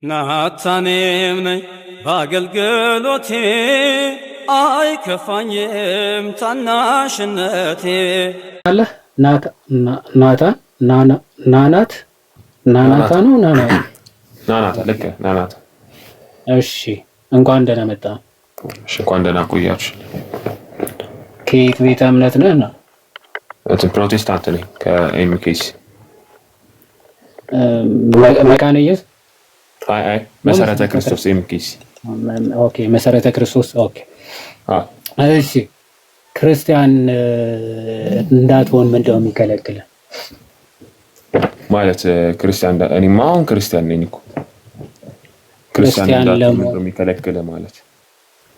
ናታኔም ነኝ በአገልግሎቴ አይከፋኝም ታናሽነቴ አለ ናታን ናናት ነው ናናታ ልክ ናናታ። እሺ እንኳን ደህና መጣ። እሺ እንኳን ደህና ቆያችሁ። ከየት ቤተ እምነት ነህ? ነው ፕሮቴስታንት ነኝ ከኤምኬሲ መካነ ኢየሱስ። አይ መሰረተ ክርስቶስ ኤምኬሲ። ኦኬ መሰረተ ክርስቶስ። ኦኬ እሺ ክርስቲያን እንዳትሆን ምንድነው የሚከለክል? ማለት ክርስቲያን እኔማ አሁን ክርስቲያን ነኝ እኮ። ክርስቲያን እንዳትሆን የሚከለክል ማለት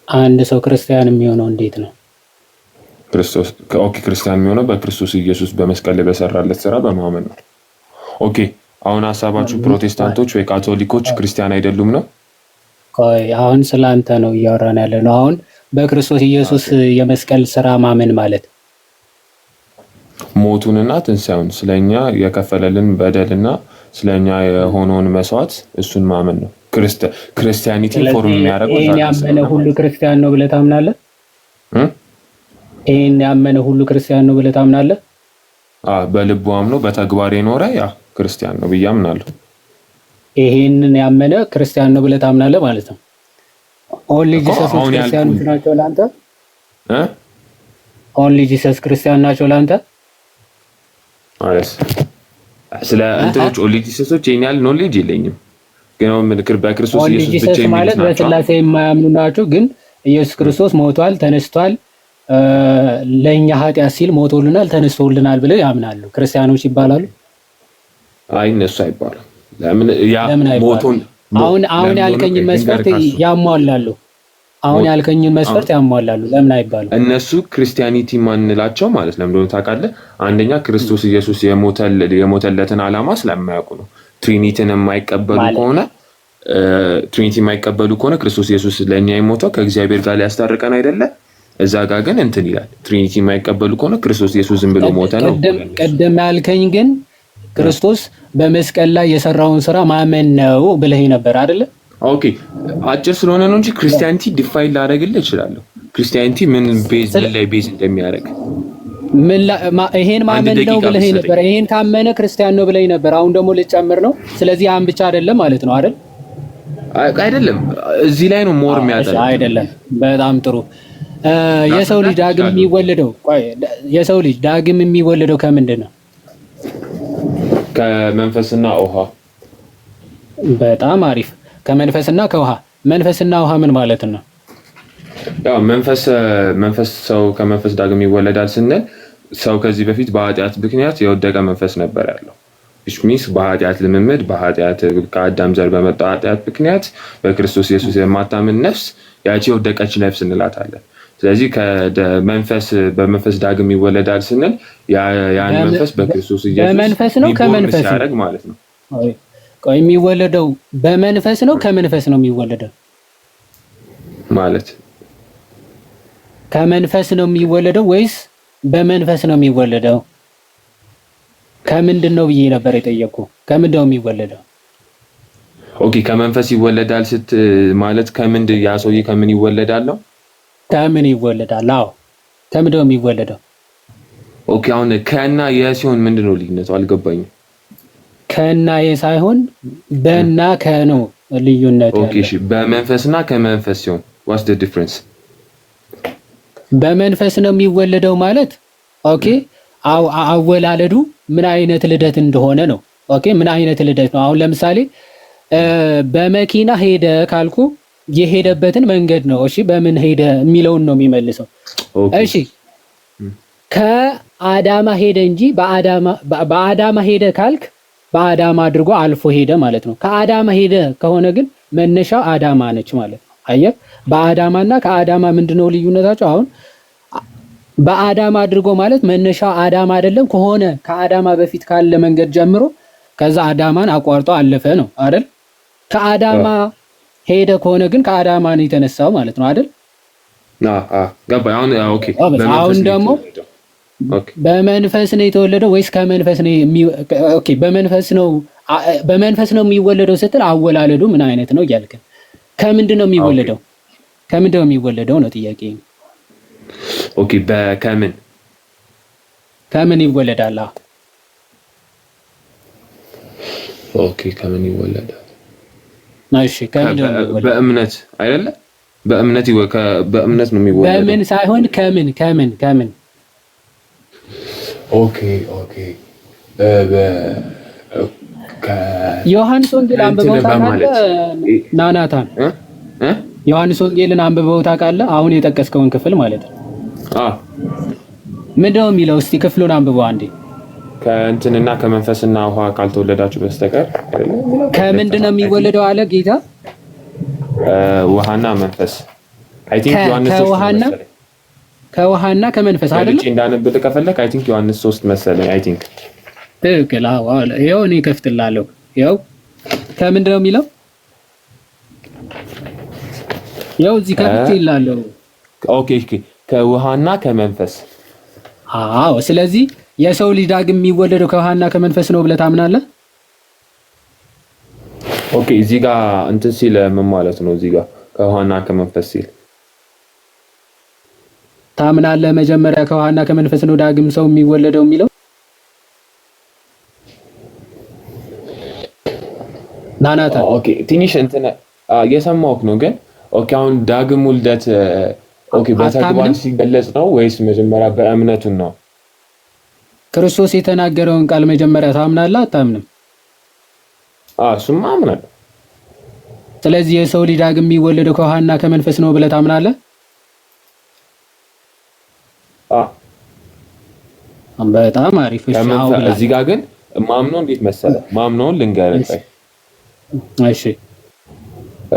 አንድ ሰው ክርስቲያን የሚሆነው እንዴት ነው? ክርስቶስ ኦኬ ክርስቲያን የሚሆነው በክርስቶስ ኢየሱስ በመስቀል ላይ በሰራለት ስራ በማመን ነው። ኦኬ አሁን ሐሳባችሁ ፕሮቴስታንቶች ወይ ካቶሊኮች ክርስቲያን አይደሉም ነው? ቆይ አሁን ስላንተ ነው እያወራን ያለ ነው። አሁን በክርስቶስ ኢየሱስ የመስቀል ስራ ማመን ማለት ሞቱንና ትንሣኤውን ስለኛ የከፈለልን በደልና ስለኛ የሆነውን መስዋዕት እሱን ማመን ነው። ክርስቲያኒቲ ፎርም የሚያደርገው ይሄን ያመነ ሁሉ ክርስቲያን ነው ብለህ ታምናለህ? ይሄን ያመነ ሁሉ ክርስቲያን ነው ብለህ ታምናለህ? በልቡ አምኖ በተግባር የኖረ ያ ክርስቲያን ነው ብዬ አምናለሁ። ይሄንን ያመነ ክርስቲያን ነው ብለህ ታምናለህ ማለት ነው። ኦንሊ ጂሰስ ክርስቲያን ናቸው ለአንተ? ኦንሊ ጂሰስ ክርስቲያን ናቸው ለአንተ? ማለት ስለ እንትኖች ኦንሊ ጂሰሶች የኔ ያህል ኖሌጅ የለኝም፣ ግን ምልክር በክርስቶስ ኢየሱስ ብቻ ማለት በስላሴ የማያምኑ ናቸው። ግን ኢየሱስ ክርስቶስ ሞቷል፣ ተነስቷል፣ ለኛ ኃጢአት ሲል ሞቶልናል፣ ተነስቶልናል ብለው ያምናሉ። ክርስቲያኖች ይባላሉ? አይ እነሱ አይባሉም። ለምን ያ ሞቶን አሁን ያልከኝ መስፈርት ያሟላሉ? አሁን ያልከኝ መስፈርት ያሟላሉ? ለምን አይባሉ? እነሱ ክርስቲያኒቲ ማንላቸው ማለት ለምን እንደሆነ ታውቃለህ? አንደኛ ክርስቶስ ኢየሱስ የሞተለትን ዓላማ ስለማያውቁ ነው። ትሪኒቲን የማይቀበሉ ከሆነ ክርስቶስ ኢየሱስ ለኛ የሞተው ከእግዚአብሔር ጋር ሊያስታርቀን አይደለ? እዛ ጋር ግን እንትን ይላል። ትሪኒቲ የማይቀበሉ ከሆነ ክርስቶስ ኢየሱስ ዝም ብሎ ሞተ ነው። ቀደም ያልከኝ ግን ክርስቶስ በመስቀል ላይ የሰራውን ስራ ማመን ነው ብለህ ነበር አይደለ? ኦኬ አጭር ስለሆነ ነው እንጂ ክርስቲያኒቲ ዲፋይን ላደርግልህ እችላለሁ። ክርስቲያኒቲ ምን ላይ ቤዝ እንደሚያደርግ ይሄን ማመን ነው ብለህ ነበር። ይሄን ካመነ ክርስቲያን ነው ብለህ ነበር። አሁን ደግሞ ልጨምር ነው። ስለዚህ ያን ብቻ አይደለም ማለት ነው አይደል? አይደለም እዚህ ላይ ነው ሞር የሚያጠር አይደለም። በጣም ጥሩ። የሰው ልጅ ዳግም የሚወለደው ከምንድን ነው? ከመንፈስና ውሃ። በጣም አሪፍ። ከመንፈስና ከውሃ። መንፈስና ውሃ ምን ማለት ነው? ያው መንፈስ ሰው ከመንፈስ ዳግም ይወለዳል ስንል ሰው ከዚህ በፊት በኃጢአት ምክንያት የወደቀ መንፈስ ነበር ያለው። which means በኃጢአት ልምምድ ከአዳም ዘር በመጣ ኃጢአት ምክንያት በክርስቶስ ኢየሱስ የማታምን ነፍስ ያቺ የወደቀች ነፍስ እንላታለን። ስለዚህ በመንፈስ ዳግም ይወለዳል ስንል ያን መንፈስ በክርስቶስ ኢየሱስ በመንፈስ ነው ከመንፈስ ያደርግ ማለት ነው። ቆይ የሚወለደው በመንፈስ ነው ከመንፈስ ነው የሚወለደው ማለት ከመንፈስ ነው የሚወለደው ወይስ በመንፈስ ነው የሚወለደው? ከምንድን ነው ብዬ ነበር የጠየቅኩ። ከምንድን ነው የሚወለደው? ኦኬ ከመንፈስ ይወለዳል ማለት ከምንድን ያ ሰውዬ ከምን ይወለዳል ነው? ከምን ይወለዳል? አዎ ከምንድን ነው የሚወለደው? ኦኬ አሁን ከና የሲሆን ምንድን ነው ልዩነቱ? አልገባኝም። ከና የሳይሆን በና ከነው ልዩነቱ። ኦኬ እሺ በመንፈስና ከመንፈስ ሲሆን what's the difference? በመንፈስ ነው የሚወለደው ማለት ኦኬ አወላለዱ ምን አይነት ልደት እንደሆነ ነው። ኦኬ ምን አይነት ልደት ነው? አሁን ለምሳሌ በመኪና ሄደ ካልኩ የሄደበትን መንገድ ነው። እሺ በምን ሄደ የሚለውን ነው የሚመልሰው። እሺ ከአዳማ ሄደ እንጂ በአዳማ ሄደ ካልክ በአዳማ አድርጎ አልፎ ሄደ ማለት ነው። ከአዳማ ሄደ ከሆነ ግን መነሻው አዳማ ነች ማለት ነው። አየህ በአዳማና ከአዳማ ምንድነው ልዩነታቸው? አሁን በአዳማ አድርጎ ማለት መነሻው አዳማ አይደለም ከሆነ ከአዳማ በፊት ካለ መንገድ ጀምሮ ከዛ አዳማን አቋርጦ አለፈ ነው አይደል? ከአዳማ ሄደ ከሆነ ግን ከአዳማ ነው የተነሳው ማለት ነው አይደል? ገባ። ኦኬ አሁን ደግሞ በመንፈስ ነው የተወለደው ወይስ ከመንፈስ ነው? ኦኬ በመንፈስ ነው በመንፈስ ነው የሚወለደው ስትል አወላለዱ ምን አይነት ነው እያልክ ከምንድን ነው የሚወለደው? ከምንድን ነው የሚወለደው ነው ጥያቄ። ኦኬ በከምን ከምን ይወለዳል? ኦኬ ከምን ይወለዳል? እሺ ከምን ነው የሚወለደው? በእምነት አይደለ? በእምነት ነው የሚወለደው። በምን ሳይሆን ከምን ኦኬ ዮሐንስ ወንጌል አንብበው ታውቃለህ? ናናታን ዮሐንስ ወንጌልን አንብበው ታውቃለህ? አሁን የጠቀስከውን ክፍል ማለት ነው። ምንድን ነው የሚለው? እስቲ ክፍሉን አንብበው አንዴ። ከእንትንና ከመንፈስና ውሃ ካልተወለዳችሁ በስተቀር ከምንድን ነው የሚወለደው አለ ጌታ? ውሃና መንፈስ። አይ ቲንክ ዮሐንስ 3 ከውሃና ከመንፈስ አይደል? እንዳነብል ከፈለክ አይ ቲንክ ዮሐንስ 3 መሰለኝ። አይ ቲንክ ትክክል። አዎ ይኸው እኔ ከፍትላለሁ። ይኸው ከምንድን ነው የሚለው? ይኸው እዚህ ከፍት ይላለሁ። ኦኬ ከውሃና ከመንፈስ። አዎ ስለዚህ የሰው ልጅ ዳግም የሚወለደው ከውሃና ከመንፈስ ነው ብለህ ታምናለህ? ኦኬ እዚህ ጋር እንትን ሲል ምን ማለት ነው? እዚህ ጋር ከውሃና ከመንፈስ ሲል ታምናለህ? መጀመሪያ ከውሃና ከመንፈስ ነው ዳግም ሰው የሚወለደው የሚለው ናናታ። ኦኬ ትንሽ እንትን የሰማሁህ ነው ግን ኦኬ አሁን ዳግም ውልደት ኦኬ በተግባር ሲገለጽ ነው ወይስ መጀመሪያ በእምነቱን ነው? ክርስቶስ የተናገረውን ቃል መጀመሪያ ታምናለህ አታምንም? እሱማ አምናለሁ። ስለዚህ የሰው ልጅ ዳግም የሚወለደው ከውሃና ከመንፈስ ነው ብለህ ታምናለህ? በጣም አሪፍ። እዚህ ጋር ግን ማምነው እንዴት መሰለህ? ማምነውን ልንገርህ። እሺ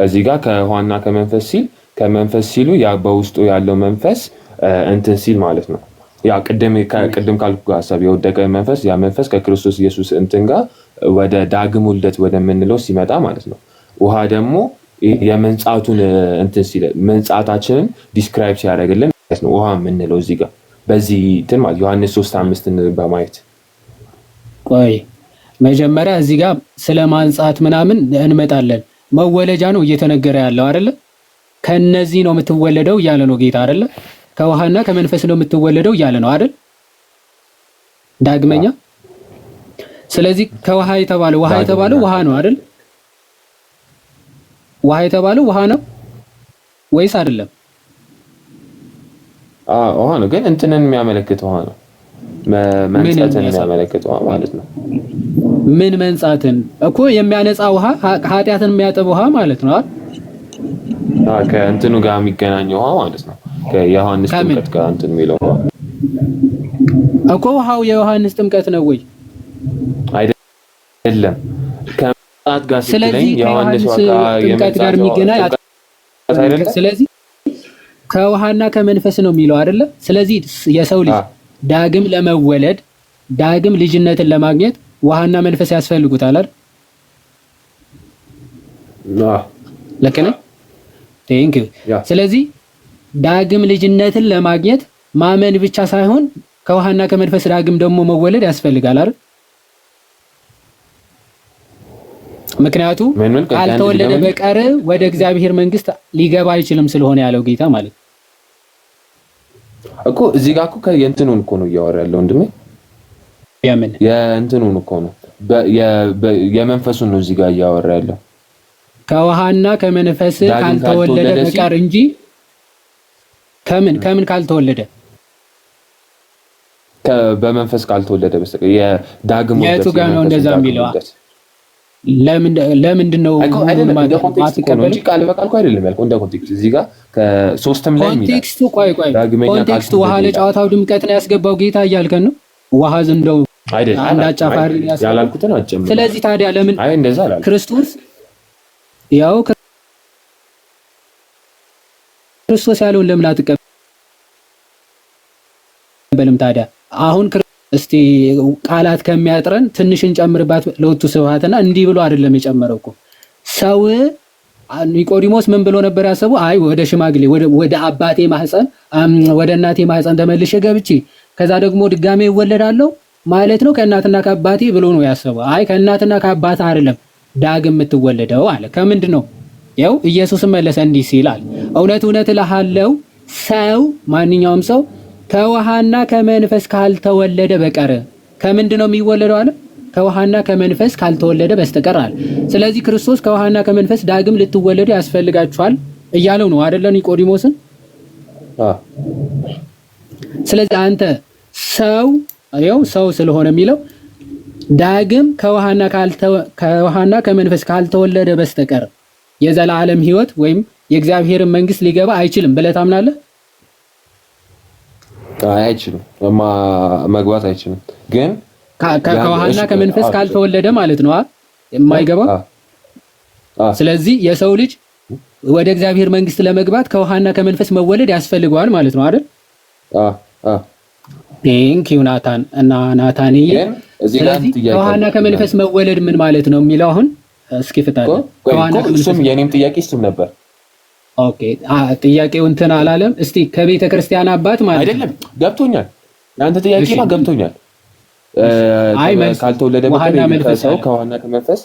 እዚህ ጋር ከውሃና ከመንፈስ ሲል ከመንፈስ ሲሉ ያ በውስጡ ያለው መንፈስ እንትን ሲል ማለት ነው። ያ ቅድም ካልኩ ሐሳብ የወደቀ መንፈስ ያ መንፈስ ከክርስቶስ ኢየሱስ እንትን ጋር ወደ ዳግም ውልደት ወደምንለው ሲመጣ ማለት ነው። ውሃ ደግሞ የመንጻቱን እንትን ሲል መንጻታችንን ዲስክራይብ ሲያደርግልን ማለት ነው። ውሃ የምንለው እዚህ ጋር በዚህ እንትን ማለት ዮሐንስ 3:5ን በማየት ቆይ መጀመሪያ እዚህ ጋር ስለ ማንጻት ምናምን እንመጣለን። መወለጃ ነው እየተነገረ ያለው አይደለ? ከነዚህ ነው የምትወለደው እያለ ነው ጌታ አይደለ? ከውሃና ከመንፈስ ነው የምትወለደው እያለ ነው አይደል? ዳግመኛ። ስለዚህ ከውሃ የተባለው ውሃ ነው አይደል? ውሃ የተባለው ውሃ ነው ወይስ አይደለም? ውሃ ነው ግን እንትንን የሚያመለክት ውሃ ነው። መንጻትን የሚያመለክት ውሃ ማለት ነው። ምን መንጻትን እኮ የሚያነጻ ውሃ፣ ኃጢአትን የሚያጠብ ውሃ ማለት ነው አይደል? ከእንትኑ ጋር የሚገናኝ ውሃ ማለት ነው። ከዮሐንስ ጥምቀት ጋር እንትን የሚለው እኮ ውሃው የዮሐንስ ጥምቀት ነው ወይ? አይደለም። ከመንጻት ጋር ሲገናኝ የዮሐንስ ጥምቀት ጋር የሚገናኝ አይደለም። ስለዚህ ከውሃና ከመንፈስ ነው የሚለው አይደለ? ስለዚህ የሰው ልጅ ዳግም ለመወለድ ዳግም ልጅነትን ለማግኘት ውሃና መንፈስ ያስፈልጉታል አይደል? ልክ ነኝ? ቴንክ ዩ። ስለዚህ ዳግም ልጅነትን ለማግኘት ማመን ብቻ ሳይሆን ከውሃና ከመንፈስ ዳግም ደግሞ መወለድ ያስፈልጋል አይደል? ምክንያቱም ካልተወለደ በቀር ወደ እግዚአብሔር መንግስት ሊገባ አይችልም ስለሆነ ያለው ጌታ ማለት እኮ እዚህ ጋር እኮ የእንትኑን እኮ ነው እያወራ ያለው ወንድሜ። የእንትኑን እኮ ነው የመንፈሱን ነው እዚህ ጋር እያወራ ያለው። ከውሃና ከመንፈስ ካልተወለደ በቀር እንጂ ከምን ካልተወለደ በመንፈስ ካልተወለደ በስተቀር የዳግም የቱ ጋር ነው እንደዛ የሚለው? ለምንድን ነው እንጂ ቃል በቃል እኮ አይደለም ያልኩህ፣ እንደ ኮንቴክስት እዚህ ጋር ከሶስትም ላይ ኮንቴክስቱ ኮንቴክስቱ ውሃ ለጨዋታው ድምቀት ነው ያስገባው ጌታ እያልከን ነው። ውሃ እንደው አንድ አጫፋሪ ያላልኩትን አጨምር። ስለዚህ ታዲያ ለምን እንደዛ አላልኩም? ክርስቶስ ያው ክርስቶስ ያለውን ለምን አትቀበልም ታዲያ? አሁን እስቲ ቃላት ከሚያጥረን ትንሽ እንጨምርባት ለወጡ ስብሐትና እንዲህ ብሎ አይደለም የጨመረው እኮ ሰው። ኒቆዲሞስ ምን ብሎ ነበር ያሰቡ? አይ ወደ ሽማግሌ ወደ አባቴ ማህፀን ወደ እናቴ ማህፀን ተመልሼ ገብቼ ከዛ ደግሞ ድጋሜ ይወለዳለሁ ማለት ነው ከእናትና ከአባቴ ብሎ ነው ያሰበው። አይ ከእናትና ከአባት አይደለም ዳግም የምትወለደው አለ። ከምንድን ነው? ያው ኢየሱስም መለሰ እንዲህ ሲል አለ፣ እውነት እውነት እልሃለሁ ሰው ማንኛውም ሰው ከውሃና ከመንፈስ ካልተወለደ በቀር ከምንድን ነው የሚወለደው አለ? ከውሃና ከመንፈስ ካልተወለደ በስተቀር አለ። ስለዚህ ክርስቶስ ከውሃና ከመንፈስ ዳግም ልትወለዱ ያስፈልጋችኋል እያለው ነው አይደለ ኒቆዲሞስን? ስለዚህ አንተ ሰው ስለሆነ የሚለው ዳግም ከውሃና ከመንፈስ ካልተወለደ በስተቀር የዘላለም ሕይወት ወይም የእግዚአብሔርን መንግስት ሊገባ አይችልም ብለህ ታምናለህ? አይችልም፣ መግባት አይችልም። ግን ከውሃና ከመንፈስ ካልተወለደ ማለት ነው የማይገባ። ስለዚህ የሰው ልጅ ወደ እግዚአብሔር መንግስት ለመግባት ከውሃና ከመንፈስ መወለድ ያስፈልገዋል ማለት ነው አይደል? ቴንኪው ናታን እና ናታንዬ። ስለዚህ ከውሃና ከመንፈስ መወለድ ምን ማለት ነው የሚለው አሁን እስኪ ፍታለህ። እሱም የኔም ጥያቄ እሱም ነበር። ኦኬ ጥያቄው እንትን አላለም። እስቲ ከቤተ ክርስቲያን አባት ማለት አይደለም ገብቶኛል። ያንተ ጥያቄማ ገብቶኛል። ካልተወለደ ሰው ከውሃና ከመንፈስ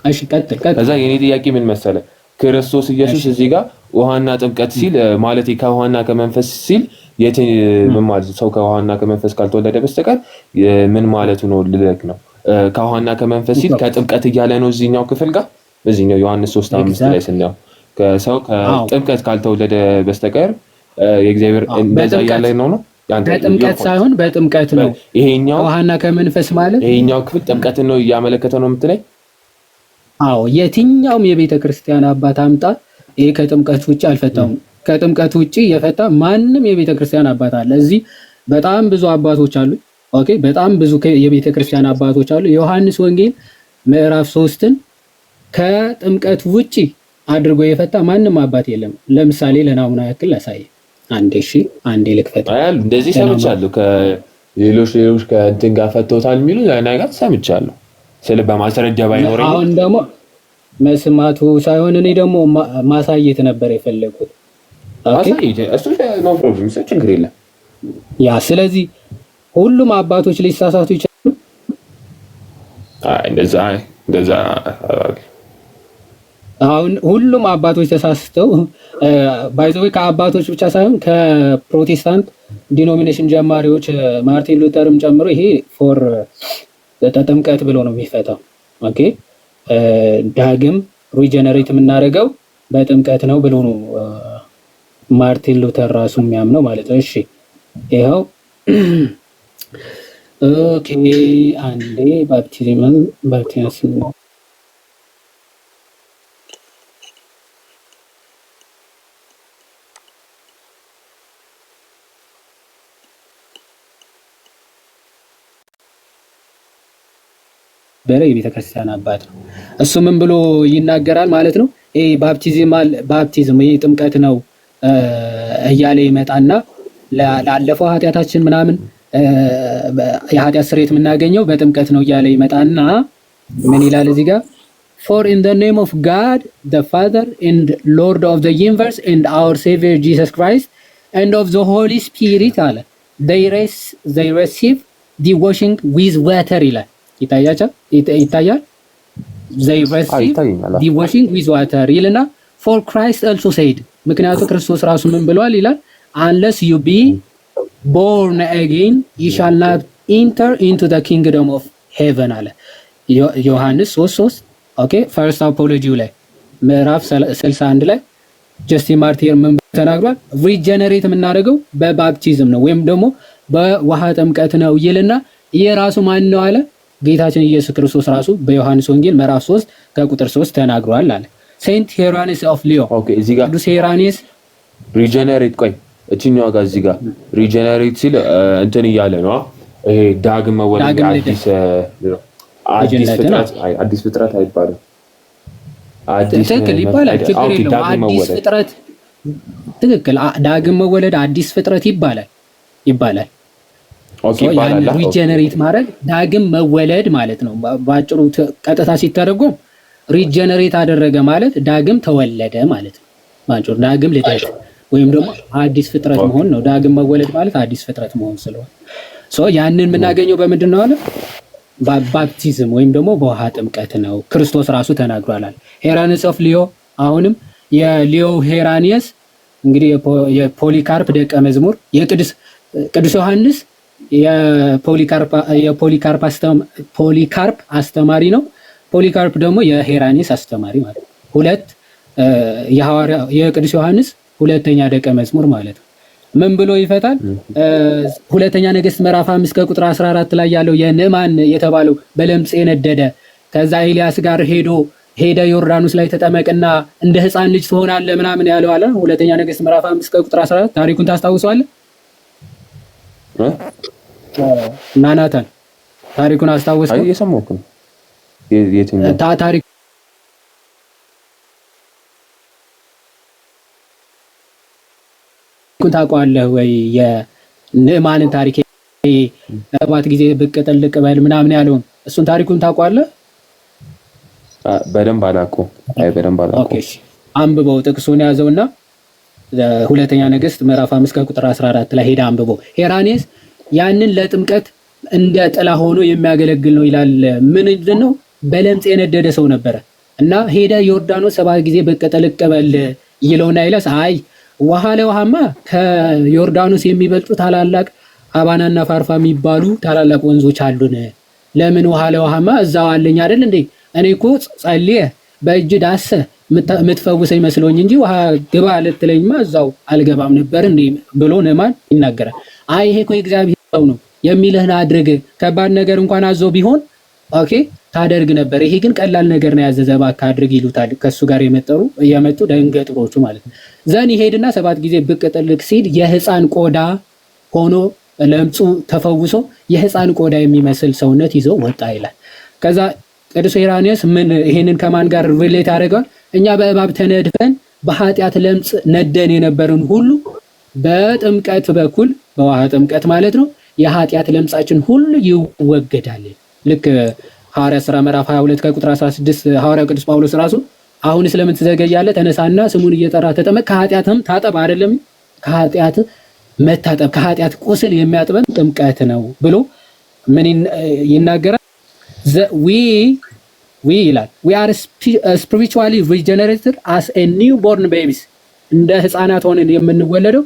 እሺ ቀጥል። ከዛ የኔ ጥያቄ ምን መሰለ፣ ክርስቶስ ኢየሱስ እዚህ ጋር ውሃና ጥምቀት ሲል ማለት ከውሃና ከመንፈስ ሲል ምን ማለት ሰው ከውሃና ከመንፈስ ካልተወለደ በስተቀር ምን ማለቱ ነው ልልክ ነው። ከውሃና ከመንፈስ ሲል ከጥምቀት እያለ ነው እዚህኛው ክፍል ጋር በዚህኛው ዮሐንስ 3:5 ላይ ስናየው ከሰው ከጥምቀት ካልተወለደ በስተቀር የእግዚአብሔር እንደዛ እያለ ነው። በጥምቀት ሳይሆን በጥምቀት ነው። ይሄኛው ውሃና ከመንፈስ ማለት ይሄኛው ክፍል ጥምቀትን ነው እያመለከተ ነው የምትለኝ? አዎ የትኛውም የቤተ ክርስቲያን አባት አምጣ፣ ይሄ ከጥምቀት ውጪ አልፈታውም። ከጥምቀት ውጪ የፈታ ማንም የቤተ ክርስቲያን አባት አለ? እዚህ በጣም ብዙ አባቶች አሉ። ኦኬ በጣም ብዙ የቤተ ክርስቲያን አባቶች አሉ። ዮሐንስ ወንጌል ምዕራፍ 3ን ከጥምቀት ውጪ አድርጎ የፈታ ማንም አባት የለም። ለምሳሌ ለናሙና ያክል ላሳይ። አንዴ ልክፈት። አያሉ እንደዚህ ሰምቻለሁ። ከሌሎች ከእንትን ጋር ፈተውታል የሚሉ ነገር ሰምቻለሁ። ስለ በማስረጃ ባይኖረኝ አሁን ደግሞ መስማቱ ሳይሆን እኔ ደግሞ ማሳየት ነበር የፈለኩት። እሱ ነው ፕሮብሌም፣ ችግር የለም። ያ ስለዚህ ሁሉም አባቶች ሊሳሳቱ ይችላሉ። እንደዛ አሁን ሁሉም አባቶች ተሳስተው ባይዘው ከአባቶች ብቻ ሳይሆን ከፕሮቴስታንት ዲኖሚኔሽን ጀማሪዎች ማርቲን ሉተርም ጨምሮ ይሄ ፎር ጥምቀት ብሎ ነው የሚፈታው። ኦኬ ዳግም ሪጀነሬት የምናደርገው በጥምቀት ነው ብሎ ነው ማርቲን ሉተር ራሱ የሚያምነው ማለት ነው። እሺ ይኸው ኦኬ አንዴ ባፕቲዝም የቤተ ክርስቲያን አባት ነው። እሱ ምን ብሎ ይናገራል ማለት ነው? ይሄ ባፕቲዝም ይሄ ጥምቀት ነው እያለ ይመጣና ላለፈው ኃጢአታችን ምናምን የኃጢአት ስርየት የምናገኘው በጥምቀት ነው እያለ ይመጣና ምን ይላል እዚህ ጋር? For in the name of God the Father and Lord of the universe and our Savior Jesus Christ and of the Holy Spirit አለ they receive the washing with water ይላል። ይታያል they receive the washing with water ይልና for Christ also said ምክንያቱም ክርስቶስ ራሱ ምን ብሏል ይላል unless you be born again you shall not enter into the kingdom of heaven አለ ዮሐንስ 3:3 ኦኬ ፈርስት አፖሎጂ ላይ ምዕራፍ 61 ላይ ጀስቲን ማርቲር ምን ተናግሯል? ሪጀነሬት የምናደርገው በባፕቲዝም ነው ወይም ደግሞ በውሃ ጥምቀት ነው ይልና የራሱ ማን ነው አለ ጌታችን ኢየሱስ ክርስቶስ ራሱ በዮሐንስ ወንጌል ምዕራፍ 3 ከቁጥር 3 ተናግሯል አለ። ሴንት ሄራኒስ ኦፍ ሊዮ ኦኬ እዚህ ጋር ቅዱስ ሄራኒስ ሪጀነሬት ቆይ እቺኛው ጋር እዚህ ጋር ሪጀነሬት ሲል እንትን እያለ ነው ይሄ ዳግም መወለድ አዲስ ፍጥረት አይባልም። ትክክል ይባላል፣ ችግር የለውም። አዲስ ፍጥረት ትክክል፣ ዳግም መወለድ አዲስ ፍጥረት ይባላል። ኦኬ ይባላል። ሪጀነሬት ማድረግ ዳግም መወለድ ማለት ነው። ባጭሩ ቀጥታ ሲተረጎም ሪጀነሬት አደረገ ማለት ዳግም ተወለደ ማለት ነው። ባጭሩ ዳግም ልደት ወይም ደግሞ አዲስ ፍጥረት መሆን ነው። ዳግም መወለድ ማለት አዲስ ፍጥረት መሆን ስለሆነ ያንን የምናገኘው በምንድን ነው አለ? ባፕቲዝም ወይም ደግሞ በውሃ ጥምቀት ነው። ክርስቶስ ራሱ ተናግሯል። ሄራኒስ ኦፍ ሊዮ አሁንም የሊዮ ሄራኒየስ እንግዲህ የፖሊካርፕ ደቀ መዝሙር ቅዱስ ዮሐንስ የፖሊካርፕ አስተማሪ ነው። ፖሊካርፕ ደግሞ የሄራኒስ አስተማሪ ማለት ነው። ሁለት የቅዱስ ዮሐንስ ሁለተኛ ደቀ መዝሙር ማለት ነው። ምን ብሎ ይፈታል? ሁለተኛ ነገሥት ምዕራፍ 5 ከቁጥር 14 ላይ ያለው የንዕማን የተባለው በለምጽ የነደደ ከዛ ኤልያስ ጋር ሄደ ዮርዳኖስ ላይ ተጠመቅና እንደ ሕፃን ልጅ ትሆናለህ ምናምን ያለው አለ። ሁለተኛ ነገሥት ምዕራፍ 5 ከቁጥር 14 ታሪኩን ታስታውሰዋለህ? ናናታን ታሪኩን አስታውሰው? እየሰማሁህ ነው። የትኛው ታሪክ ታውቀዋለህ ወይ? የንዕማንን ታሪክ ሰባት ጊዜ ብቅ ጥልቅ በል ምናምን ያለውን እሱን ታሪኩን ታውቀዋለህ? በደንብ አላውቀውም። በደንብ አላውቀውም። ኦኬ አንብበው፣ ጥቅሱን ያዘውና ሁለተኛ ነገሥት ምዕራፍ 5 ከቁጥር 14 ላይ ሄዳ አንብበው። ሄራኔስ ያንን ለጥምቀት እንደ ጥላ ሆኖ የሚያገለግል ነው ይላል። ምንድን ነው? በለምጽ የነደደ ሰው ነበረ እና ሄደ ዮርዳኖስ 7 ጊዜ ብቅ ጥልቅ በል ይለውና ይላስ አይ ውሃ ለውሃማ ከዮርዳኖስ የሚበልጡ ታላላቅ አባናና ፋርፋ የሚባሉ ታላላቅ ወንዞች አሉን። ለምን ውሃ ለውሃማ እዛው አለኝ አይደል እንዴ? እኔ እኮ ጸልየ በእጅ ዳሰ የምትፈውሰኝ መስሎኝ እንጂ ውሃ ግባ ልትለኝማ እዛው አልገባም ነበር እንዴ ብሎ ንዕማን ይናገራል። አይ ይሄ እኮ የእግዚአብሔር ሰው ነው የሚልህን አድርግ፣ ከባድ ነገር እንኳን አዞ ቢሆን ኦኬ ታደርግ ነበር። ይሄ ግን ቀላል ነገር ነው ያዘዘ፣ እባክህ አድርግ ይሉታል። ከሱ ጋር የመጡ ደንገጥሮቹ ማለት ነው። ዘን ይሄድና 7 ጊዜ ብቅ ጥልቅ ሲል የህፃን ቆዳ ሆኖ ለምጹ ተፈውሶ የህፃን ቆዳ የሚመስል ሰውነት ይዞ ወጣ ይላል። ከዛ ቅዱስ ሄራኒየስ ይሄንን ከማን ጋር ሪሌት ያደርገዋል? እኛ በእባብ ተነድፈን በኃጢአት ለምጽ ነደን የነበርን ሁሉ በጥምቀት በኩል በውሃ ጥምቀት ማለት ነው የኃጢአት ለምጻችን ሁሉ ይወገዳል። ልክ ሐዋርያ ሥራ ምዕራፍ 22 ከቁጥር 16 ሐዋርያው ቅዱስ ጳውሎስ ራሱ አሁን ስለምን ትዘገያለህ? ተነሳና ስሙን እየጠራ ተጠመቅ፣ ከኃጢአትም ታጠብ አይደለም ከኃጢአት መታጠብ ከኃጢአት ቁስል የሚያጥበን ጥምቀት ነው ብሎ ምን ይናገራል? we ይላል we are spiritually regenerated as a newborn babies እንደ ህፃናት ሆነን የምንወለደው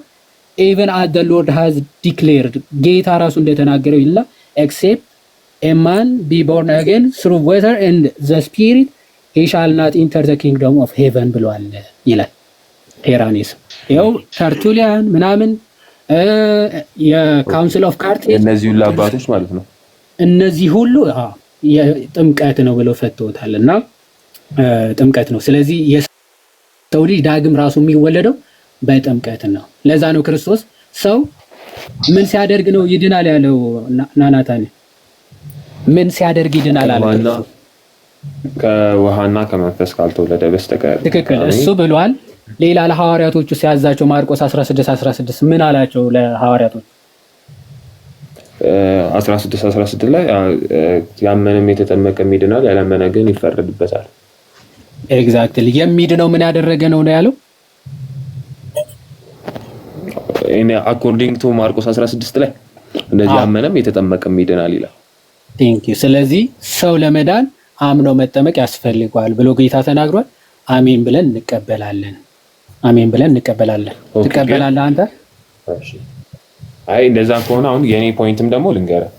even as the Lord has declared ጌታ ራሱ እንደተናገረው ይላል except a man be born again through water and the spirit he shall not enter the kingdom of heaven ብሏል ይላል ሄራኒስ። ይኸው ተርቱሊያን ምናምን የካውንስል ኦፍ ካርቴጅ እነዚህ ሁሉ አባቶች ማለት ነው እነዚህ ሁሉ የጥምቀት ነው ብለው ፈተውታል። እና ጥምቀት ነው። ስለዚህ የሰው ልጅ ዳግም ራሱ የሚወለደው በጥምቀት ነው። ለዛ ነው ክርስቶስ ሰው ምን ሲያደርግ ነው ይድናል ያለው? ናናታን ምን ሲያደርግ ይድናል አለ? ከውሃና ከመንፈስ ካልተወለደ በስተቀር። ትክክል፣ እሱ ብሏል። ሌላ ለሐዋርያቶቹ ሲያዛቸው ማርቆስ 16:16 ምን አላቸው ለሐዋርያቶቹ? 16 ላይ ያመነም የተጠመቀም ይድናል፣ ያላመነ ግን ይፈረድበታል። ኤግዛክትሊ። የሚድነው ምን ያደረገ ነው ያለው? አኮርዲንግ ቱ ማርቆስ 16 ላይ እንደዚህ ያመነም የተጠመቀም ይድናል ይላል። ቴንክ ዩ። ስለዚህ ሰው ለመዳን አምኖ መጠመቅ ያስፈልገዋል ብሎ ጌታ ተናግሯል። አሜን ብለን እንቀበላለን። አሜን ብለን እንቀበላለን። ትቀበላለህ አንተ? እሺ። አይ እንደዛ ከሆነ አሁን የኔ ፖይንትም ደግሞ ልንገርህ።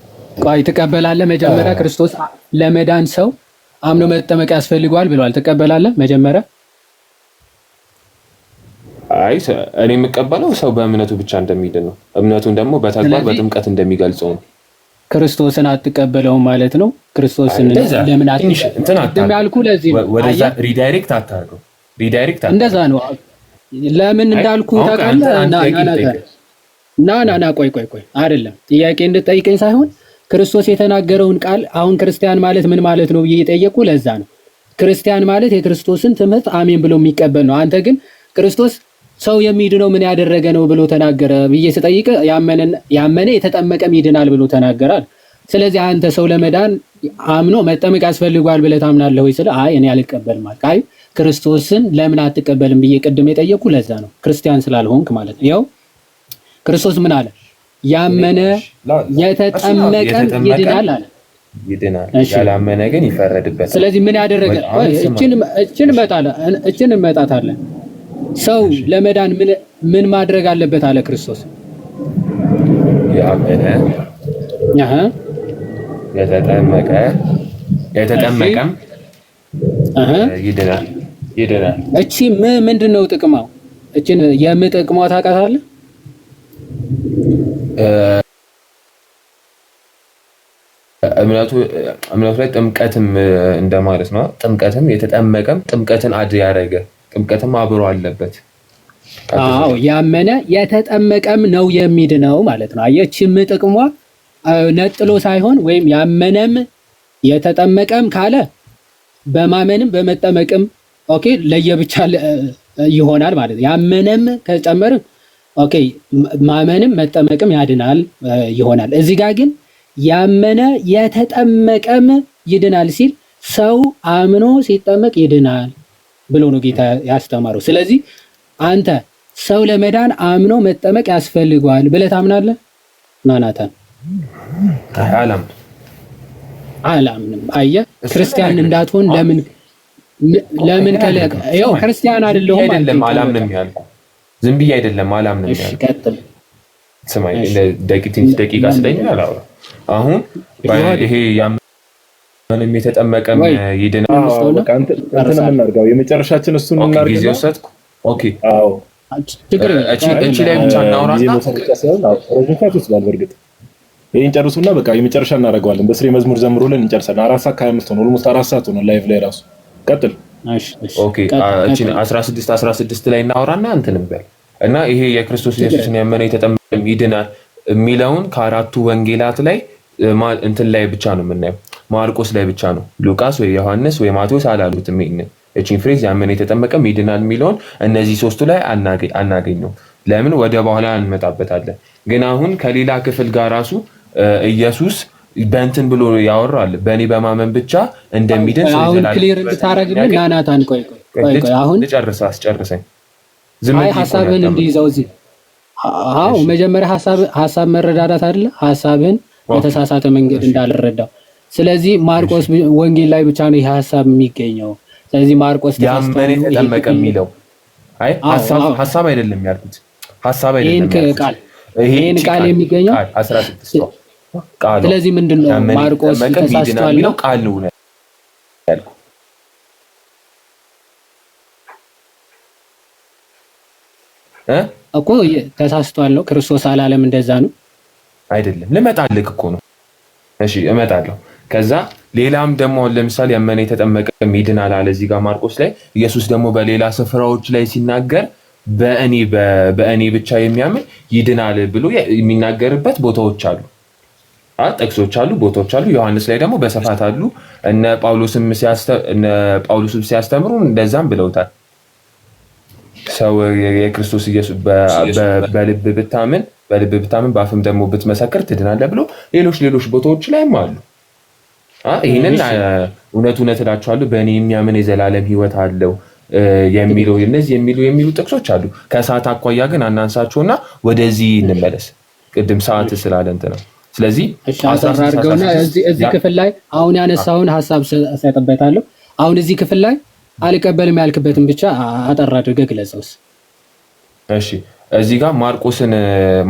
ቆይ ትቀበላለህ? መጀመሪያ ክርስቶስ ለመዳን ሰው አምኖ መጠመቅ ያስፈልገዋል ብሏል። ትቀበላለህ መጀመሪያ? አይ እኔ የምቀበለው ሰው በእምነቱ ብቻ እንደሚድን ነው። እምነቱን ደግሞ በተግባር በጥምቀት እንደሚገልጸው ነው። ክርስቶስን አትቀበለውም ማለት ነው። ክርስቶስን ለምን አትሽ እንትን ያልኩህ ለዚህ ነው። ወደዛ ሪዳይሬክት አታርገው። ሪዳይሬክት እንደዛ ነው። ለምን እንዳልኩ ታውቃለህ? ና ቆይ አይደለም ጥያቄ እንድጠይቀኝ ሳይሆን ክርስቶስ የተናገረውን ቃል አሁን ክርስቲያን ማለት ምን ማለት ነው ብዬ የጠየቁ ለዛ ነው። ክርስቲያን ማለት የክርስቶስን ትምህርት አሜን ብሎ የሚቀበል ነው። አንተ ግን ክርስቶስ ሰው የሚድነው ምን ያደረገ ነው ብሎ ተናገረ ብዬ ስጠይቅ ያመነ የተጠመቀም ይድናል ብሎ ተናገራል። ስለዚህ አንተ ሰው ለመዳን አምኖ መጠመቅ ያስፈልጓል ብለህ ታምናለህ ወይ? ስለ አይ እኔ አልቀበልም ማለት አይ ክርስቶስን ለምን አትቀበልም ብዬ ቅድም የጠየቁ ለዛ ነው ክርስቲያን ስላልሆንክ ማለት ነው። ያው ክርስቶስ ምን አለ? ያመነ የተጠመቀም ይድናል አለ። ይድናል፣ ያላመነ ግን ይፈረድበታል። ስለዚህ ምን ያደረገ? እችን እመጣታለን። ሰው ለመዳን ምን ማድረግ አለበት አለ ክርስቶስ? ያመነ የተጠመቀም ይድናል። እቺ ምንድነው ጥቅማው? እችን የምጥቅሟ ታውቃታለህ? እምነቱ ላይ ጥምቀትም እንደማለት ነው። ጥምቀትም የተጠመቀም ጥምቀትን አድ ያደረገ ጥምቀትም አብሮ አለበት። አዎ ያመነ የተጠመቀም ነው የሚድነው ማለት ነው። አየችም ጥቅሟ ነጥሎ ሳይሆን ወይም ያመነም የተጠመቀም ካለ በማመንም በመጠመቅም ኦኬ ለየብቻ ይሆናል ማለት ነው። ያመነም ከጨመረ ኦኬ ማመንም መጠመቅም ያድናል ይሆናል። እዚህ ጋር ግን ያመነ የተጠመቀም ይድናል ሲል ሰው አምኖ ሲጠመቅ ይድናል ብሎ ነው ጌታ ያስተማረው። ስለዚህ አንተ ሰው ለመዳን አምኖ መጠመቅ ያስፈልገዋል ብለህ ታምናለህ? ናናታን አላምንም። አየህ ክርስቲያን እንዳትሆን ለምን ከለቀ? ይኸው ክርስቲያን አይደለሁም አላምንም ያልኩህ ዝም ብዬ አይደለም አላምንም ያልኩህ። እሺ ቀጥል። ስማኝ ደቂቃ ስለኝ አላወራም። አሁን ይሄ ያመነም የተጠመቀም ይድናል። በቃ እንትን እናድርገው የመጨረሻችን እሱን እናድርገው። ጊዜ ወሰድኩ። ኦኬ አዎ እቺ ላይ ብቻ እናወራና በእርግጥ ይሄን ጨርሱና በቃ የመጨረሻ እናደርገዋለን። በስሬ መዝሙር ዘምሩልን እንጨርሳለን። 4 ሰዓት ከ25 ሆነ ኦልሞስት 4 ሰዓት ሆነ ላይቭ ላይ ራሱ ቀጥል። ኦኬ እቺ 16 ላይ እናወራና እንትን እንበል እና ይሄ የክርስቶስ ኢየሱስን ያመነ የተጠመቀም ይድናል የሚለውን ከአራቱ ወንጌላት ላይ እንትን ላይ ብቻ ነው የምናየው። ማርቆስ ላይ ብቻ ነው። ሉቃስ ወይ ዮሐንስ ወይ ማቴዎስ አላሉትም። እቺን ፍሬዝ ያመነ የተጠመቀም ይድናል የሚለውን እነዚህ ሶስቱ ላይ አናገኘው። ለምን? ወደ በኋላ እንመጣበታለን። ግን አሁን ከሌላ ክፍል ጋር ራሱ ኢየሱስ በእንትን ብሎ ያወራል። በእኔ በማመን ብቻ እንደሚድን አሁን ክሊር እንድታረግልን ናናታን ቆይ አሁን ልጨርስ፣ አስጨርሰኝ። አይ ሐሳብህን እንዲይዘው እዚህ አዎ መጀመሪያ ሐሳብ መረዳዳት አይደለ? ሐሳብህን በተሳሳተ መንገድ እንዳልረዳው። ስለዚህ ማርቆስ ወንጌል ላይ ብቻ ነው ይሄ ሐሳብ የሚገኘው። ስለዚህ ማርቆስ ያመነ የተጠመቀ የሚለው አይ ሐሳብ አይደለም ያልኩት። ሐሳብ አይደለም ይሄን ቃል የሚገኘው 16 ነው ቃሉ። ስለዚህ ምንድነው ማርቆስ ተሳስቷል ነው ቃል ነው ያልኩት እኮ ተሳስቷል ነው። ክርስቶስ አላለም እንደዛ ነው አይደለም። ልመጣልህ እኮ ነው። እሺ እመጣለሁ። ከዛ ሌላም ደግሞ ለምሳሌ ያመነ የተጠመቀ ይድናል አለ እዚህ ጋር ማርቆስ ላይ። ኢየሱስ ደግሞ በሌላ ስፍራዎች ላይ ሲናገር በእኔ ብቻ የሚያምን ይድናል ብሎ የሚናገርበት ቦታዎች አሉ፣ ጥቅሶች አሉ፣ ቦታዎች አሉ። ዮሐንስ ላይ ደግሞ በስፋት አሉ። እነ ጳውሎስም ሲያስተምሩ እንደዛም ብለውታል። ሰው የክርስቶስ ኢየሱስ በልብ ብታምን በአፍም ደግሞ ብትመሰክር ትድናለህ ብሎ ሌሎች ቦታዎች ላይም አሉ። ይህንን እውነት እላችኋለሁ በእኔ የሚያምን የዘላለም ሕይወት አለው የሚለው እነዚህ የሚሉ ጥቅሶች አሉ። ከሰዓት አኳያ ግን አናንሳቸውና ወደዚህ እንመለስ። ቅድም ሰዓት ስላለ እንትን ነው። ስለዚህ አሰራርገውና እዚህ ክፍል ላይ አሁን ያነሳውን ሐሳብ ሰጥበታለሁ። አሁን እዚህ ክፍል ላይ አልቀበልም ያልክበትን ብቻ አጠር አድርገህ ግለጸውስ። እሺ እዚህ ጋር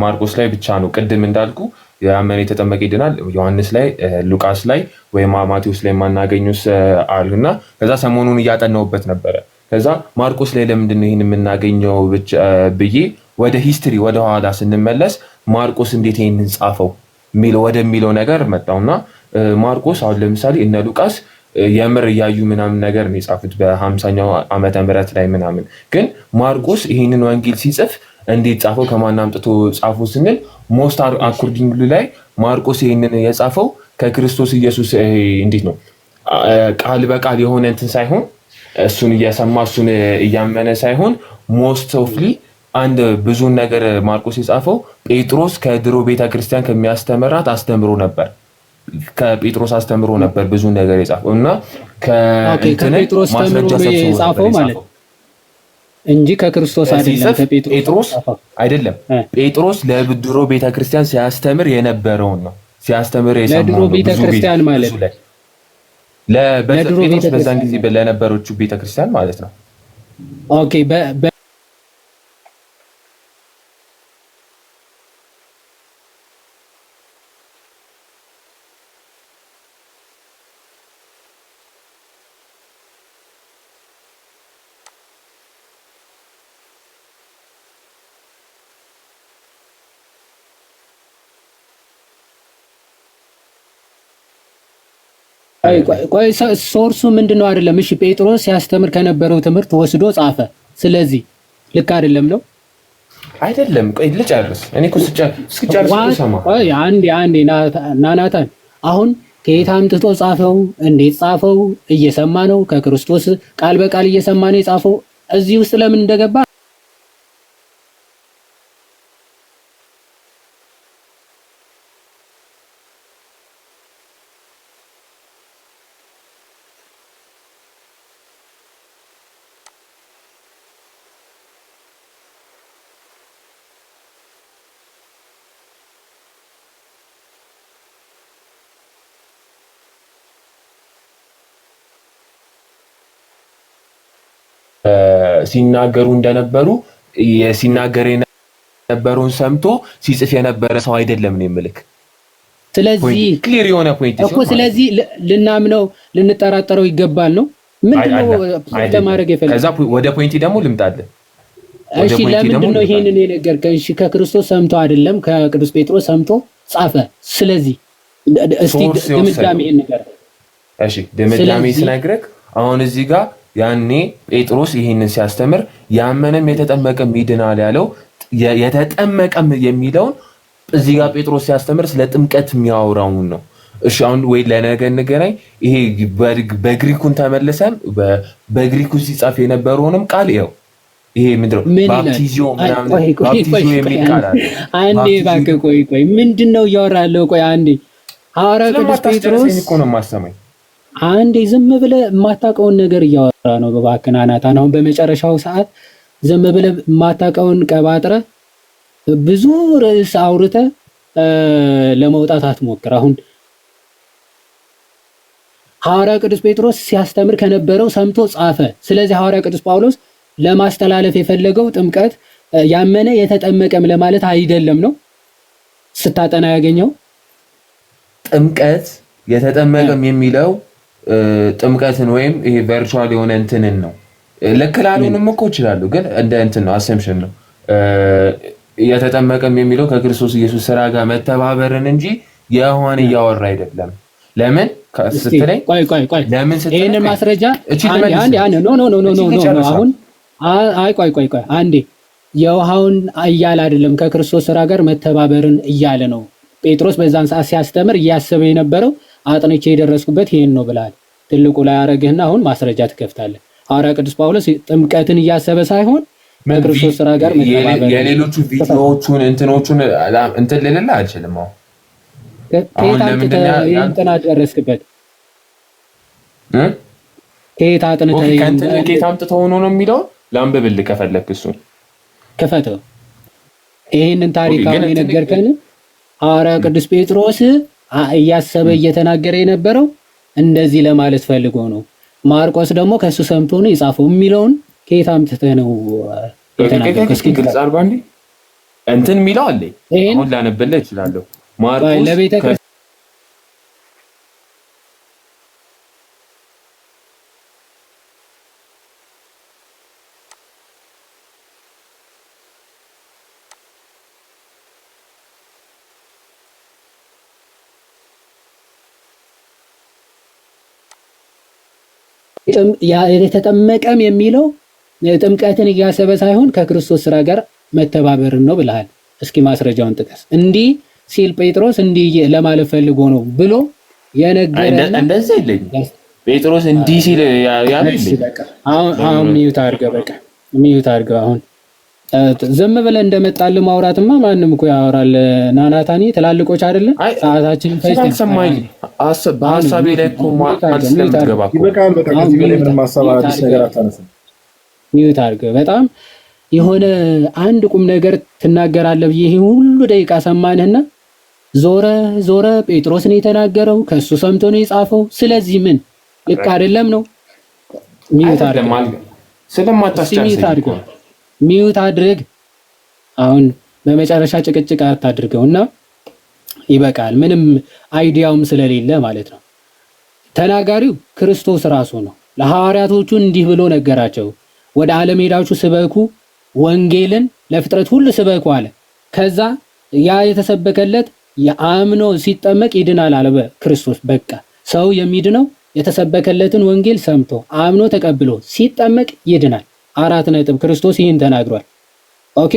ማርቆስ ላይ ብቻ ነው ቅድም እንዳልኩ ያመነ የተጠመቀ ይድናል። ዮሐንስ ላይ፣ ሉቃስ ላይ ወይም ማቴዎስ ላይ የማናገኙስ አሉና ከዛ ሰሞኑን እያጠናውበት ነበረ። ከዛ ማርቆስ ላይ ለምንድን ነው ይህን የምናገኘው ብዬ ወደ ሂስትሪ ወደ ኋላ ስንመለስ ማርቆስ እንዴት ይህንን ጻፈው ወደሚለው ነገር መጣውና ማርቆስ አሁን ለምሳሌ እነ ሉቃስ የምር እያዩ ምናምን ነገር ነው የጻፉት በ50ኛው ዓመተ ምህረት ላይ ምናምን። ግን ማርቆስ ይህንን ወንጌል ሲጽፍ እንዴት ጻፈው? ከማን አምጥቶ ጻፈው ስንል ሞስት አኮርዲንግ ላይ ማርቆስ ይህንን የጻፈው ከክርስቶስ ኢየሱስ እንዴት ነው ቃል በቃል የሆነ እንትን ሳይሆን እሱን እየሰማ እሱን እያመነ ሳይሆን ሞስት ኦፍሊ አንድ ብዙን ነገር ማርቆስ የጻፈው ጴጥሮስ ከድሮ ቤተክርስቲያን ከሚያስተምራት አስተምሮ ነበር። ከጴጥሮስ አስተምሮ ነበር ብዙ ነገር የጻፈው እና ከጴጥሮስ ተምሮ የጻፈው ማለት እንጂ ከክርስቶስ አይደለም። ከጴጥሮስ አይደለም። ጴጥሮስ ለድሮ ቤተክርስቲያን ሲያስተምር የነበረውን ነው ሲያስተምር የሰማው ለድሮ ቤተክርስቲያን ማለት ለጴጥሮስ በዛን ጊዜ ለነበረችው ቤተክርስቲያን ማለት ነው። ኦኬ ቆይ ሶርሱ ምንድነው? አይደለም እሺ ጴጥሮስ ሲያስተምር ከነበረው ትምህርት ወስዶ ጻፈ። ስለዚህ ልክ አይደለም ነው አይደለም? ቆይ ልጨርስ። እኔ እኮ እስኪጨርስ ሰማ። ቆይ አንዴ ናታን አሁን ከየት አምጥቶ ጻፈው? እንዴት ጻፈው? እየሰማ ነው? ከክርስቶስ ቃል በቃል እየሰማ ነው የጻፈው? እዚህ ውስጥ ለምን እንደገባ ሲናገሩ እንደነበሩ ሲናገር የነበረውን ሰምቶ ሲጽፍ የነበረ ሰው አይደለም ነው የምልክ። ስለዚህ ክሊር የሆነ ፖይንት እኮ ስለዚህ ልናምነው ልንጠራጠረው ይገባል ነው ምንድነው ለማድረግ የፈለገው? ከዛ ወደ ፖይንት ደግሞ ልምጣለን። እሺ ለምንድን ነው ይሄንን የነገርከኝ? እሺ ከክርስቶስ ሰምቶ አይደለም ከቅዱስ ጴጥሮስ ሰምቶ ጻፈ። ስለዚህ እስቲ ድምዳሜ ነገር እሺ ድምዳሜ ስነግረክ አሁን እዚህ ጋር ያኔ ጴጥሮስ ይሄንን ሲያስተምር ያመነም የተጠመቀም ይድናል ያለው የተጠመቀም የሚለውን እዚህ ጋር ጴጥሮስ ሲያስተምር ስለ ጥምቀት የሚያወራውን ነው። እሺ አሁን ወይ ለነገ እንገናኝ። ይሄ በግሪኩን ተመልሰን በግሪኩ ሲጻፍ የነበረውንም ቃል ይኸው ይሄ ምንድነው ባፕቲዚዮ ምናምን ባፕቲዚዮ የሚል ቃል አለ። አንዴ እባክህ ቆይ ምንድነው እያወራለሁ? ቆይ አንዴ ሐዋርያው ቅዱስ ጴጥሮስ እኮ ነው የማሰማኝ። አንዴ ዝም ብለህ የማታውቀውን ነገር እያወራ ነው። እባክህ ናታን አሁን በመጨረሻው ሰዓት ዝም ብለህ የማታውቀውን ቀባጥረህ ብዙ ርዕስ አውርተህ ለመውጣት አትሞክር። አሁን ሐዋርያው ቅዱስ ጴጥሮስ ሲያስተምር ከነበረው ሰምቶ ጻፈ። ስለዚህ ሐዋርያው ቅዱስ ጳውሎስ ለማስተላለፍ የፈለገው ጥምቀት ያመነ የተጠመቀም ለማለት አይደለም ነው ስታጠና ያገኘው። ጥምቀት የተጠመቀም የሚለው ጥምቀትን ወይም ይሄ ቨርቹዋል የሆነ እንትንን ነው። ለክላሉንም እኮ ይችላሉ፣ ግን እንደ እንትን ነው አሰምሽን ነው። የተጠመቀም የሚለው ከክርስቶስ ኢየሱስ ስራ ጋር መተባበርን እንጂ የሆነ እያወራ አይደለም። ለምን ስትለኝ ቆይ ለምን ስትለኝ ይሄንን ማስረጃ አንዴ ኖ አሁን ቆይ አንዴ የውሃውን እያለ አይደለም ከክርስቶስ ስራ ጋር መተባበርን እያለ ነው። ጴጥሮስ በዛን ሰዓት ሲያስተምር እያሰበ የነበረው አጥንቼ የደረስኩበት ይሄን ነው ብለሃል። ትልቁ ላይ አረግህና አሁን ማስረጃ ትከፍታለህ። ሐዋርያ ቅዱስ ጳውሎስ ጥምቀትን እያሰበ ሳይሆን ከክርስቶስ ስራ ጋር መተባበር የሌሎቹ ቪዲዮዎቹን እንትኖቹን እንትን ልልልህ አልችልም። ከየት አጥንተህ ደረስክበት? ከየት አምጥተህ ሆኖ ነው የሚለው ላንብብልህ ከፈለክ እሱን ክፈተው። ይሄንን ታሪካውን የነገርከን ሐዋርያ ቅዱስ ጴጥሮስ እያሰበ እየተናገረ የነበረው እንደዚህ ለማለት ፈልጎ ነው። ማርቆስ ደግሞ ከሱ ሰምቶ ነው የጻፈው የሚለውን ከየት አምጥተህ ነው የተናገርከው? እስኪ ግልጽ አድርጋ እንዴ እንትን የሚለው አለ። አሁን ላነብልህ እችላለሁ። ማርቆስ ለቤተ የተጠመቀም የሚለው ጥምቀትን እያሰበ ሳይሆን ከክርስቶስ ስራ ጋር መተባበርን ነው ብለሃል። እስኪ ማስረጃውን ጥቀስ። እንዲህ ሲል ጴጥሮስ እንዲህ ለማለት ፈልጎ ነው ብሎ የነገረና እንደዛ ይለኝ ጴጥሮስ እንዲህ ሲል ያለኝ አሁን ሚዩት አድርገህ በቃ ሚዩት አድርገህ። አሁን ዝም ብለህ እንደመጣልህ ማውራትማ ማንም እኮ ያወራል። ናናታኒ ትላልቆች አይደለም ሰዓታችን ሰማኝ። በሀሳቤ ላይ እኮ ማለት ስለምትገባ እኮ ይበቃል። በቃ ከዚህ በላይ ምንም ማሰብ አዲስ ነገር አታነሳም። ሚዩት አድርገህ በጣም የሆነ አንድ ቁም ነገር ትናገራለህ ብዬ ይሄ ሁሉ ደቂቃ ሰማንህና ዞረ ጴጥሮስ ነው የተናገረው፣ ከሱ ሰምቶ ነው የጻፈው። ስለዚህ ምን ልክ አይደለም ነው? ሚዩት አድርገህ ስለማታስጨርሰኝ ሚዩት አድርግ። አሁን በመጨረሻ ጭቅጭቅ አታድርገውና ይበቃል። ምንም አይዲያውም ስለሌለ ማለት ነው። ተናጋሪው ክርስቶስ ራሱ ነው። ለሐዋርያቶቹ እንዲህ ብሎ ነገራቸው፣ ወደ ዓለም ሄዳችሁ ስበኩ፣ ወንጌልን ለፍጥረት ሁሉ ስበኩ አለ። ከዛ ያ የተሰበከለት የአምኖ ሲጠመቅ ይድናል አለ ክርስቶስ። በቃ ሰው የሚድነው የተሰበከለትን ወንጌል ሰምቶ አምኖ ተቀብሎ ሲጠመቅ ይድናል። 4 ነጥብ። ክርስቶስ ይህን ተናግሯል። ኦኬ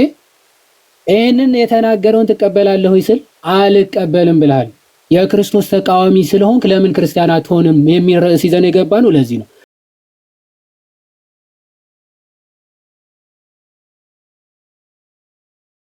ይህንን የተናገረውን ትቀበላለህ ወይ ስል አልቀበልም ብለሃል። የክርስቶስ ተቃዋሚ ስለሆንክ ለምን ክርስቲያን አትሆንም የሚል ርዕስ ይዘን የገባ ነው። ለዚህ ነው